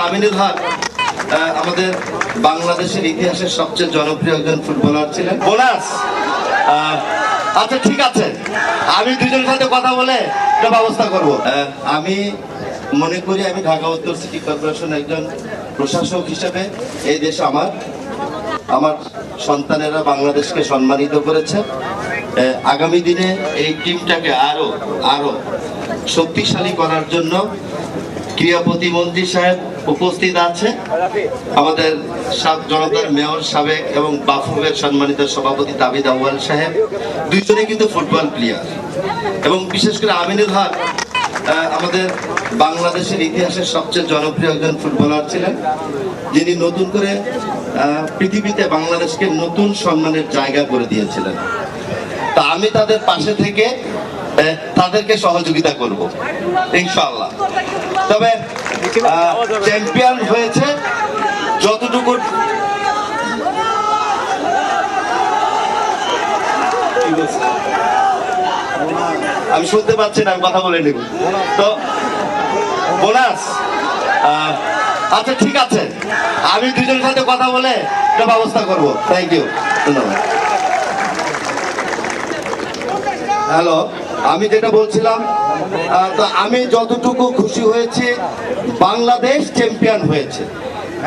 আমিনুল হক আমাদের বাংলাদেশের ইতিহাসের সবচেয়ে জনপ্রিয় একজন ফুটবলার ছিলেন। বোনাস আচ্ছা ঠিক আছে, আমি দুজনের সাথে কথা বলে একটা ব্যবস্থা করব। আমি মনে করি আমি ঢাকা উত্তর সিটি কর্পোরেশন একজন প্রশাসক হিসেবে এই দেশে আমার সন্তানেরা বাংলাদেশকে সম্মানিত করেছে। আগামী দিনে এই টিমটাকে আরো শক্তিশালী করার জন্য ক্রীড়া প্রতিমন্ত্রী সাহেব উপস্থিত আছে, আমাদের জনতার মেয়র সাবেক এবং বাফুফের সম্মানিত সভাপতি তাবিদ আউয়াল সাহেব, দুইজনে কিন্তু ফুটবল প্লেয়ার, এবং বিশেষ করে আমিনুল হক আমাদের বাংলাদেশের ইতিহাসের সবচেয়ে জনপ্রিয় একজন ফুটবলার ছিলেন, যিনি নতুন করে পৃথিবীতে বাংলাদেশকে নতুন সম্মানের জায়গা করে দিয়েছিলেন। তা আমি তাদের পাশে থেকে তাদেরকে সহযোগিতা করব ইনশাআল্লাহ। তবে চ্যাম্পিয়ন হয়েছে যতটুকু, আমি শুনতে পাচ্ছি না, কথা বলে নেব তো। বোনাস আচ্ছা ঠিক আছে, আমি দুজনের সাথে কথা বলে একটা ব্যবস্থা করব। থ্যাংক ইউ, ধন্যবাদ। হ্যালো, আমি যেটা বলছিলাম, তো আমি যতটুকু খুশি হয়েছি বাংলাদেশ চ্যাম্পিয়ন হয়েছে,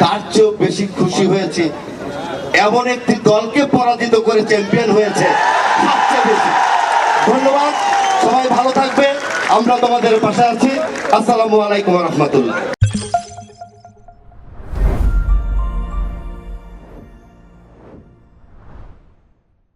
তার চেয়েও বেশি খুশি হয়েছি এমন একটি দলকে পরাজিত করে চ্যাম্পিয়ন হয়েছে, সবচেয়ে বেশি। ধন্যবাদ, সবাই ভালো থাকবে, আমরা তোমাদের পাশে আছি। আসসালামু আলাইকুম ওয়া রাহমাতুল্লাহ।